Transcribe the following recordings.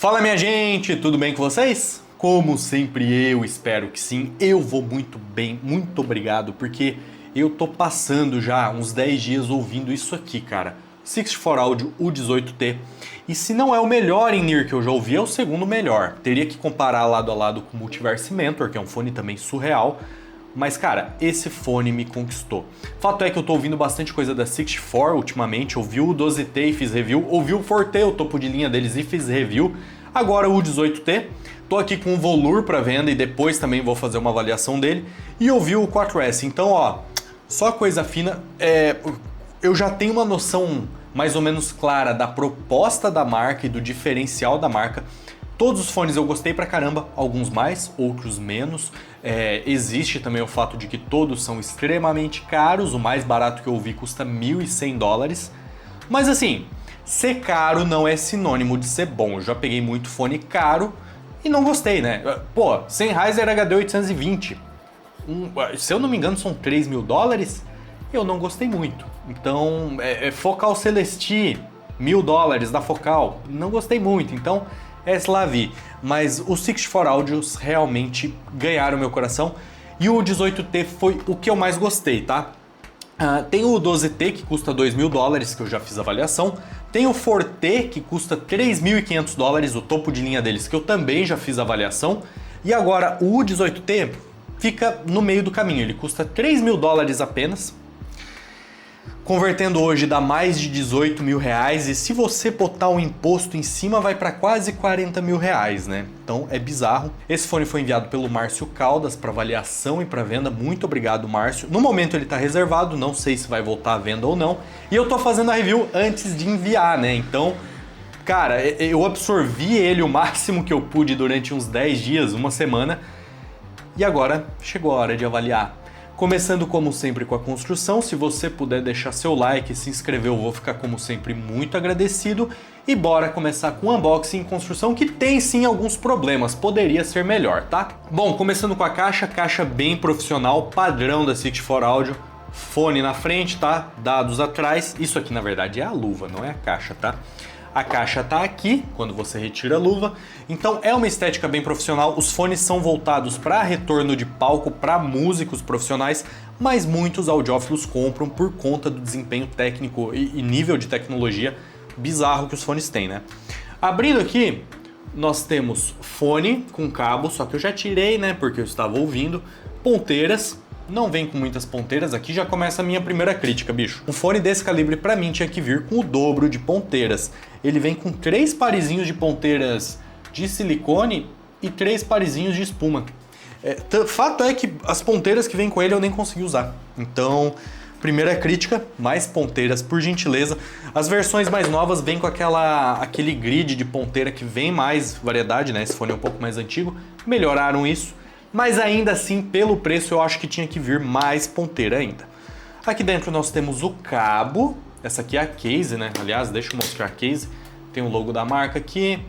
Fala minha gente, tudo bem com vocês? Como sempre eu espero que sim, eu vou muito bem, muito obrigado, porque eu tô passando já uns 10 dias ouvindo isso aqui, cara. 64 Audio U18T. E se não é o melhor in-ear que eu já ouvi, é o segundo melhor. Teria que comparar lado a lado com o Multiverse Mentor, que é um fone também surreal. Mas, cara, esse fone me conquistou. Fato é que eu tô ouvindo bastante coisa da 64 ultimamente. Ouvi o 12T e fiz review. Ouvi o Forte, o topo de linha deles, e fiz review. Agora o 18T. Tô aqui com o Volur para venda e depois também vou fazer uma avaliação dele. E ouvi o 4S. Então, ó, só coisa fina. Eu já tenho uma noção mais ou menos clara da proposta da marca e do diferencial da marca. Todos os fones eu gostei pra caramba, alguns mais, outros menos. Existe também o fato de que todos são extremamente caros, o mais barato que eu vi custa $1.100. Mas assim, ser caro não é sinônimo de ser bom. Eu já peguei muito fone caro e não gostei, né? Pô, Sennheiser HD820, se eu não me engano são $3.000, eu não gostei muito. Então, Focal Celesti, $1.000 da Focal, não gostei muito, então... Slavi, mas os 64 Audios realmente ganharam meu coração e o 18T foi o que eu mais gostei, tá? Tem o 12T que custa $2.000, que eu já fiz avaliação, tem o Forte que custa $3.500, o topo de linha deles, que eu também já fiz avaliação, e agora o 18T fica no meio do caminho, ele custa $3.000 apenas. Convertendo hoje dá mais de R$18.000 e se você botar o imposto em cima vai para quase R$40.000, né? Então é bizarro. Esse fone foi enviado pelo Márcio Caldas para avaliação e para venda. Muito obrigado, Márcio. No momento ele está reservado, não sei se vai voltar à venda ou não. E eu tô fazendo a review antes de enviar, né? Então, cara, eu absorvi ele o máximo que eu pude durante uns 10 dias, uma semana. E agora chegou a hora de avaliar. Começando como sempre com a construção, se você puder deixar seu like e se inscrever, eu vou ficar como sempre muito agradecido. E bora começar com o unboxing e construção, que tem sim alguns problemas, poderia ser melhor, tá? Bom, começando com a caixa bem profissional, padrão da 64 Audio, fone na frente, tá? Dados atrás, isso aqui na verdade é a luva, não é a caixa, tá? A caixa tá aqui, quando você retira a luva. Então é uma estética bem profissional. Os fones são voltados para retorno de palco para músicos profissionais, mas muitos audiófilos compram por conta do desempenho técnico e nível de tecnologia bizarro que os fones têm, né? Abrindo aqui, nós temos fone com cabo, só que eu já tirei, né, porque eu estava ouvindo. Ponteiras. Não vem com muitas ponteiras, aqui já começa a minha primeira crítica, bicho. Um fone desse calibre pra mim tinha que vir com o dobro de ponteiras. Ele vem com 3 parezinhos de ponteiras de silicone e 3 parezinhos de espuma. Fato é que as ponteiras que vem com ele eu nem consegui usar. Então, primeira crítica, mais ponteiras, por gentileza. As versões mais novas vêm com aquele grid de ponteira que vem mais variedade, né? Esse fone é um pouco mais antigo, melhoraram isso. Mas ainda assim, pelo preço, eu acho que tinha que vir mais ponteira ainda. Aqui dentro nós temos o cabo. Essa aqui é a case, né? Aliás, deixa eu mostrar a case. Tem o logo da marca aqui.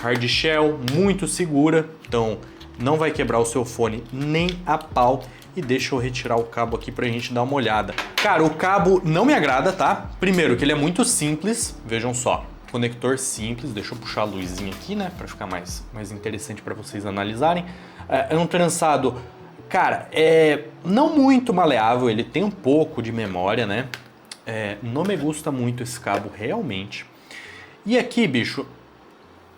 Hard shell, muito segura. Então, não vai quebrar o seu fone nem a pau. E deixa eu retirar o cabo aqui pra gente dar uma olhada. Cara, o cabo não me agrada, tá? Primeiro, que ele é muito simples. Vejam só. Conector simples. Deixa eu puxar a luzinha aqui, né? Pra ficar mais interessante pra vocês analisarem. É um trançado, cara, não muito maleável, ele tem um pouco de memória, né? Não me gusta muito esse cabo, realmente. E aqui, bicho,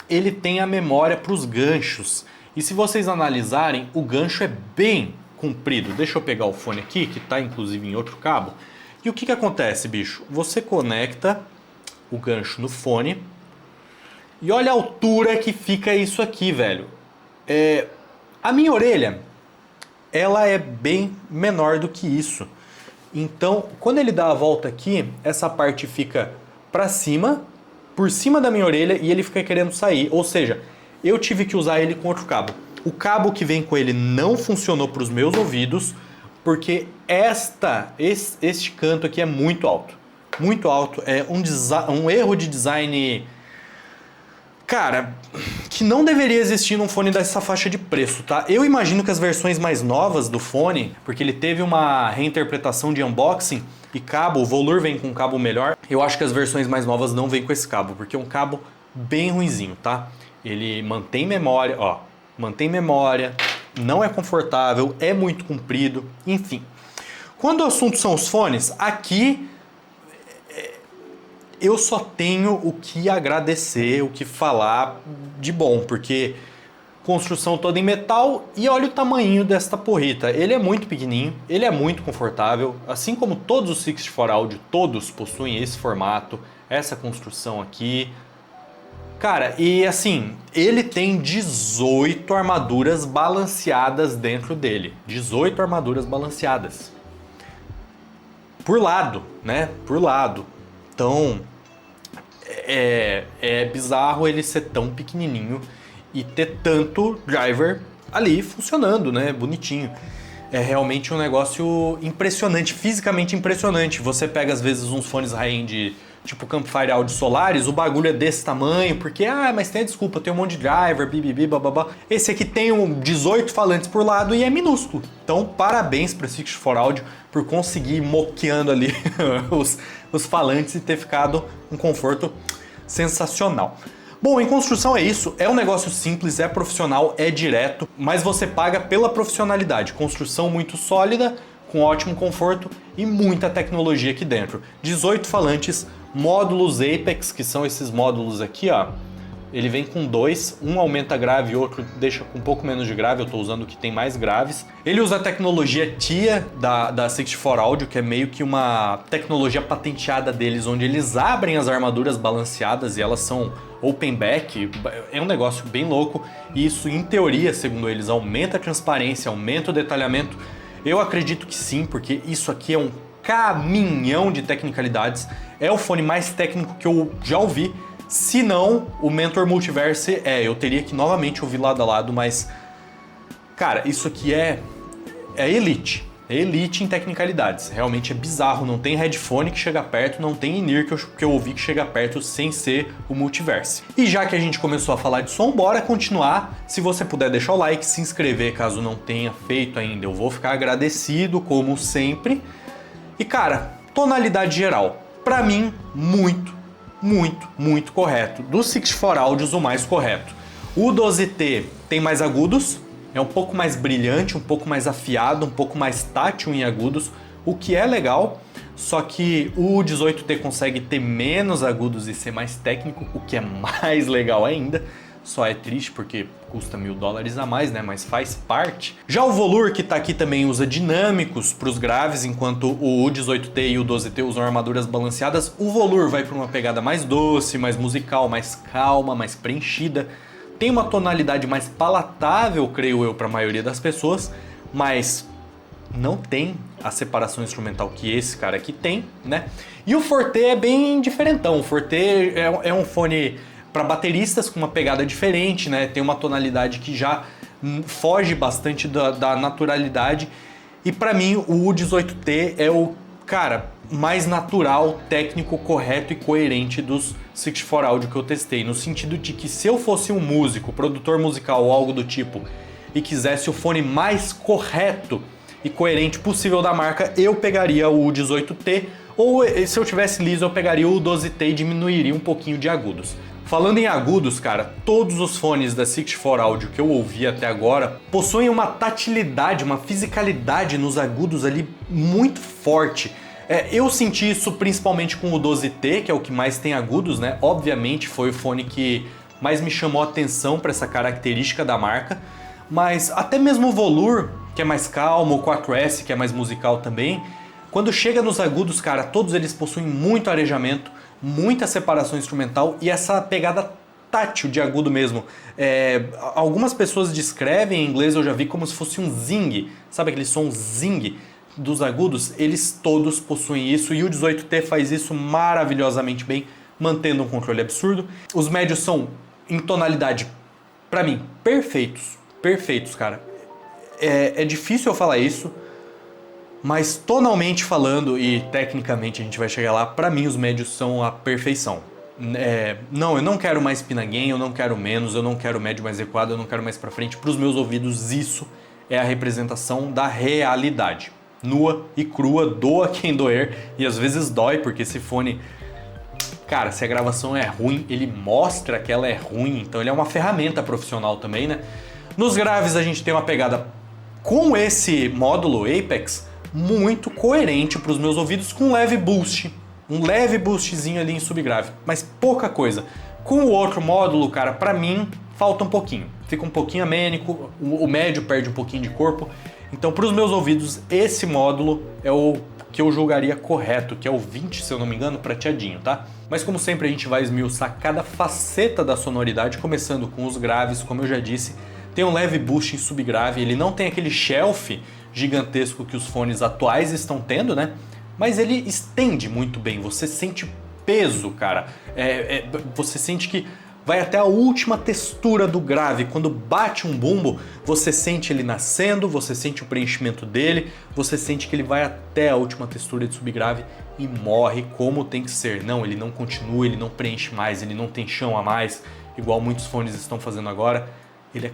ele tem a memória para os ganchos. E se vocês analisarem, o gancho é bem comprido. Deixa eu pegar o fone aqui, que tá inclusive em outro cabo. E o que acontece, bicho? Você conecta o gancho no fone e olha a altura que fica isso aqui, velho. A minha orelha, ela é bem menor do que isso. Então, quando ele dá a volta aqui, essa parte fica para cima, por cima da minha orelha, e ele fica querendo sair. Ou seja, eu tive que usar ele com outro cabo. O cabo que vem com ele não funcionou para os meus ouvidos, porque este canto aqui é muito alto. Muito alto. É um erro de design... Cara, que não deveria existir num fone dessa faixa de preço, tá? Eu imagino que as versões mais novas do fone, porque ele teve uma reinterpretação de unboxing e cabo, o Volur vem com um cabo melhor. Eu acho que as versões mais novas não vêm com esse cabo, porque é um cabo bem ruinzinho, tá? Ele mantém memória, ó, mantém memória, não é confortável, é muito comprido, enfim. Quando o assunto são os fones, aqui eu só tenho o que agradecer, o que falar de bom, porque construção toda em metal e olha o tamanho desta porrita. Ele é muito pequenininho, ele é muito confortável, assim como todos os 64 Audio, todos possuem esse formato, essa construção aqui. Cara, e assim, ele tem 18 armaduras balanceadas dentro dele. 18 armaduras balanceadas. Por lado, né? Por lado. Então, é bizarro ele ser tão pequenininho e ter tanto driver ali funcionando, né? Bonitinho. É realmente um negócio impressionante, fisicamente impressionante. Você pega às vezes uns fones high-end tipo Campfire Audio Solaris, o bagulho é desse tamanho, porque, mas tem a desculpa, tem um monte de driver, bibibi, bababá. Esse aqui tem 18 falantes por lado e é minúsculo. Então, parabéns para 64 Audio por conseguir ir moqueando ali os falantes e ter ficado um conforto sensacional. Bom, em construção é isso, é um negócio simples, é profissional, é direto, mas você paga pela profissionalidade. Construção muito sólida, com ótimo conforto e muita tecnologia aqui dentro. 18 falantes, módulos Apex, que são esses módulos aqui, ó. Ele vem com dois, um aumenta grave e outro deixa com um pouco menos de grave, eu tô usando o que tem mais graves. Ele usa a tecnologia TIA da 64 Audio, que é meio que uma tecnologia patenteada deles, onde eles abrem as armaduras balanceadas e elas são open back. É um negócio bem louco e isso, em teoria, segundo eles, aumenta a transparência, aumenta o detalhamento. Eu acredito que sim, porque isso aqui é um caminhão de tecnicalidades. É o fone mais técnico que eu já ouvi. Se não, o Mentor Multiverse eu teria que novamente ouvir lado a lado, mas cara, isso aqui é elite. É elite em tecnicalidades. Realmente é bizarro, não tem headphone que chega perto, não tem in-ear que eu ouvi que chega perto sem ser o Multiverse. E já que a gente começou a falar de som, bora continuar. Se você puder deixar o like, se inscrever caso não tenha feito ainda, eu vou ficar agradecido, como sempre. E cara, tonalidade geral, pra mim, muito correto. Dos 64 Audios, o mais correto. O 12T tem mais agudos, é um pouco mais brilhante, um pouco mais afiado, um pouco mais tátil em agudos, o que é legal, só que o 18T consegue ter menos agudos e ser mais técnico, o que é mais legal ainda. Só é triste porque custa $1000 a mais, né? Mas faz parte. Já o Volur, que tá aqui, também usa dinâmicos para os graves, enquanto o 18T e o 12T usam armaduras balanceadas. O Volur vai para uma pegada mais doce, mais musical, mais calma, mais preenchida. Tem uma tonalidade mais palatável, creio eu, para a maioria das pessoas, mas não tem a separação instrumental que esse cara aqui tem, né? E o Forte é bem diferentão. O Forte é um fone para bateristas com uma pegada diferente, né? Tem uma tonalidade que já foge bastante da naturalidade. E para mim o 18T é o, cara, mais natural, técnico, correto e coerente dos 64 Audio que eu testei. No sentido de que se eu fosse um músico, produtor musical ou algo do tipo, e quisesse o fone mais correto e coerente possível da marca, eu pegaria o 18T. Ou se eu tivesse liso, eu pegaria o 12T e diminuiria um pouquinho de agudos. Falando em agudos, cara, todos os fones da 64 Audio que eu ouvi até agora possuem uma tatilidade, uma fisicalidade nos agudos ali muito forte. Eu senti isso principalmente com o 12T, que é o que mais tem agudos, né? Obviamente foi o fone que mais me chamou a atenção para essa característica da marca, mas até mesmo o Volur, que é mais calmo, o 4S, que é mais musical também, quando chega nos agudos, cara, todos eles possuem muito arejamento, muita separação instrumental e essa pegada tátil de agudo mesmo. Algumas pessoas descrevem em inglês, eu já vi, como se fosse um zing, sabe aquele som zing dos agudos? Eles todos possuem isso e o 18T faz isso maravilhosamente bem, mantendo um controle absurdo. Os médios são em tonalidade, pra mim, perfeitos, cara. É difícil eu falar isso, mas tonalmente falando e tecnicamente a gente vai chegar lá, pra mim os médios são a perfeição. Não, eu não quero mais pinna gain, eu não quero menos, eu não quero médio mais equado, eu não quero mais pra frente. Pros meus ouvidos isso é a representação da realidade. Nua e crua, doa quem doer, e às vezes dói, porque esse fone, cara, se a gravação é ruim, ele mostra que ela é ruim, então ele é uma ferramenta profissional também, né? Nos graves a gente tem uma pegada com esse módulo Apex muito coerente para os meus ouvidos, com um leve boostzinho ali em subgrave, mas pouca coisa. Com o outro módulo, cara, para mim falta um pouquinho, fica um pouquinho amênico, o médio perde um pouquinho de corpo, então para os meus ouvidos esse módulo é o que eu julgaria correto, que é o 20, se eu não me engano, prateadinho, tá? Mas como sempre a gente vai esmiuçar cada faceta da sonoridade, começando com os graves, como eu já disse, tem um leve boost em subgrave, ele não tem aquele shelf gigantesco que os fones atuais estão tendo, né? Mas ele estende muito bem, você sente peso, cara. Você sente que vai até a última textura do grave. Quando bate um bumbo, você sente ele nascendo, você sente o preenchimento dele, você sente que ele vai até a última textura de subgrave e morre como tem que ser. Não, ele não continua, ele não preenche mais, ele não tem chão a mais, igual muitos fones estão fazendo agora. Ele é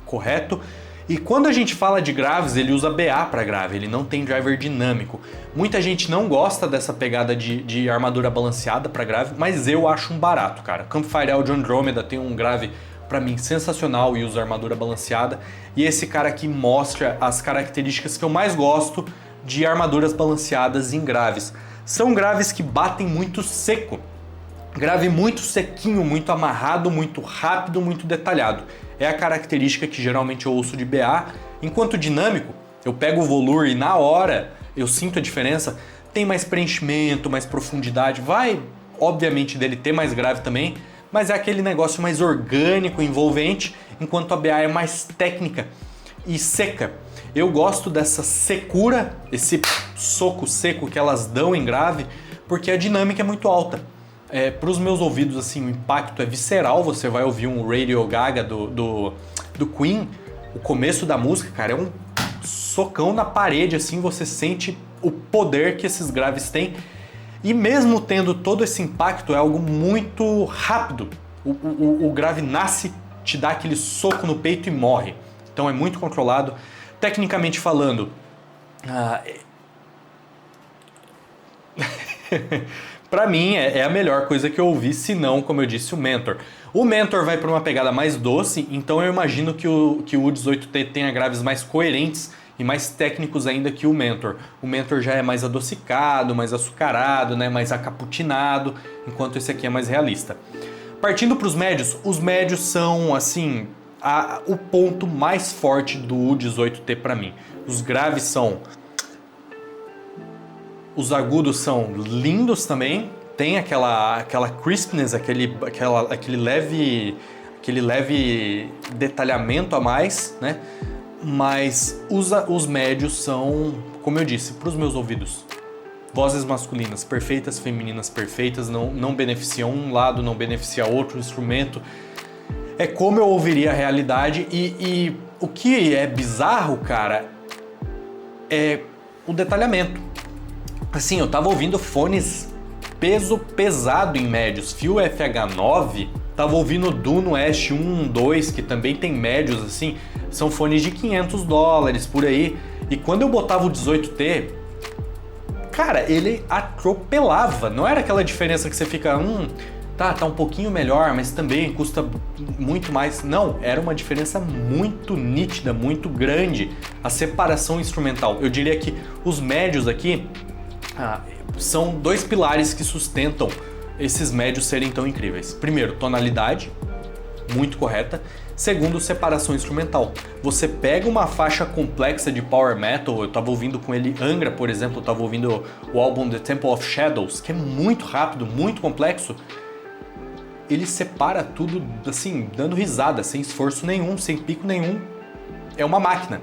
correto. E quando a gente fala de graves, ele usa BA para grave, ele não tem driver dinâmico. Muita gente não gosta dessa pegada de armadura balanceada para grave, mas eu acho um barato, cara. Campfire Audio Andromeda tem um grave para mim sensacional e usa armadura balanceada. E esse cara aqui mostra as características que eu mais gosto de armaduras balanceadas em graves. São graves que batem muito seco. Grave muito sequinho, muito amarrado, muito rápido, muito detalhado. É a característica que geralmente eu ouço de BA. Enquanto dinâmico, eu pego o volume e na hora eu sinto a diferença. Tem mais preenchimento, mais profundidade. Vai, obviamente, dele ter mais grave também, mas é aquele negócio mais orgânico, envolvente, enquanto a BA é mais técnica e seca. Eu gosto dessa secura, esse soco seco que elas dão em grave, porque a dinâmica é muito alta. Para os meus ouvidos, assim, o impacto é visceral. Você vai ouvir um Radio Gaga do Queen, o começo da música, cara, é um socão na parede, assim, você sente o poder que esses graves têm. E mesmo tendo todo esse impacto, é algo muito rápido. O grave nasce, te dá aquele soco no peito e morre. Então é muito controlado. Tecnicamente falando, pra mim é a melhor coisa que eu ouvi, se não, como eu disse, o Mentor. O Mentor vai para uma pegada mais doce, então eu imagino que o 18T tenha graves mais coerentes e mais técnicos ainda que o Mentor. O Mentor já é mais adocicado, mais açucarado, né, mais acaputinado, enquanto esse aqui é mais realista. Partindo para os médios são, assim, o ponto mais forte do 18T para mim. Os graves são... Os agudos são lindos também, tem aquela crispness, aquele leve detalhamento a mais, né? Mas os médios são, como eu disse, para os meus ouvidos, vozes masculinas perfeitas, femininas perfeitas, não beneficia um lado, não beneficia outro instrumento. É como eu ouviria a realidade e o que é bizarro, cara, é o detalhamento. Assim, eu tava ouvindo fones peso pesado em médios, fio FH9, tava ouvindo Duno Ash 1, 2, que também tem médios, assim, são fones de $500 por aí, e quando eu botava o 18T, cara, ele atropelava, não era aquela diferença que você fica, tá um pouquinho melhor, mas também custa muito mais. Não, era uma diferença muito nítida, muito grande, a separação instrumental. Eu diria que os médios aqui, são dois pilares que sustentam esses médios serem tão incríveis. Primeiro, tonalidade, muito correta. Segundo, separação instrumental. Você pega uma faixa complexa de power metal, eu tava ouvindo com ele Angra, por exemplo, eu tava ouvindo o álbum The Temple of Shadows, que é muito rápido, muito complexo. Ele separa tudo, assim, dando risada, sem esforço nenhum, sem pico nenhum. É uma máquina.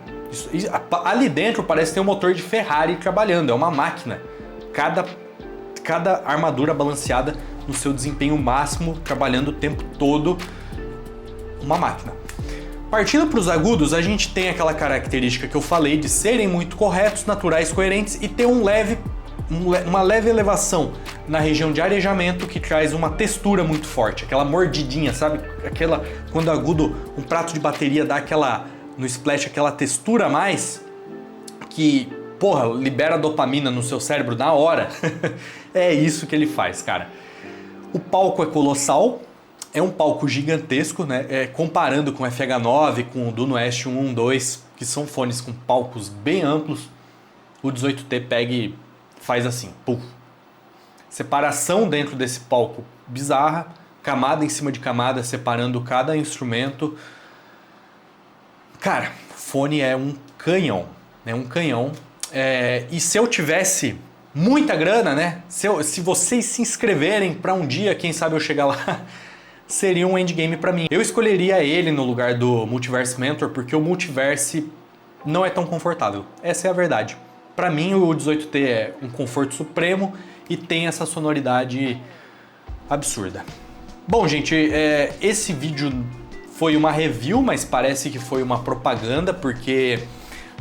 Ali dentro parece ter um motor de Ferrari trabalhando, é uma máquina. Cada armadura balanceada no seu desempenho máximo, trabalhando o tempo todo, uma máquina. Partindo para os agudos, a gente tem aquela característica que eu falei de serem muito corretos, naturais, coerentes e ter uma leve elevação na região de arejamento que traz uma textura muito forte, aquela mordidinha, sabe? Quando agudo, um prato de bateria dá no splash aquela textura a mais que... Porra, libera dopamina no seu cérebro na hora. É isso que ele faz, cara. O palco é colossal, é um palco gigantesco, né? Comparando com o FH9, com o Duno Est 112, que são fones com palcos bem amplos, o 18T pega e faz assim, puf. Separação dentro desse palco bizarra, camada em cima de camada, separando cada instrumento. Cara, fone é um canhão, né? Um canhão. E se eu tivesse muita grana, né? Se vocês se inscreverem para um dia, quem sabe eu chegar lá, seria um endgame para mim. Eu escolheria ele no lugar do Multiverse Mentor, porque o Multiverse não é tão confortável. Essa é a verdade. Para mim, o 18T é um conforto supremo e tem essa sonoridade absurda. Bom, gente, esse vídeo foi uma review, mas parece que foi uma propaganda, porque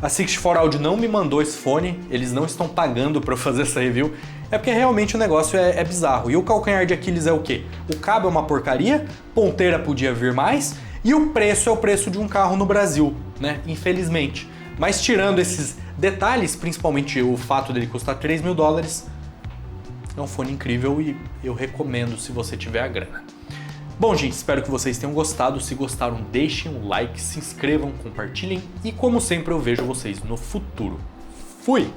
a 64 Audio não me mandou esse fone, eles não estão pagando para eu fazer essa review, é porque realmente o negócio é bizarro. E o calcanhar de Aquiles é o quê? O cabo é uma porcaria, ponteira podia vir mais, e o preço é o preço de um carro no Brasil, né? Infelizmente. Mas tirando esses detalhes, principalmente o fato dele custar 3 mil dólares, é um fone incrível e eu recomendo se você tiver a grana. Bom, gente, espero que vocês tenham gostado. Se gostaram, deixem um like, se inscrevam, compartilhem e, como sempre, eu vejo vocês no futuro. Fui!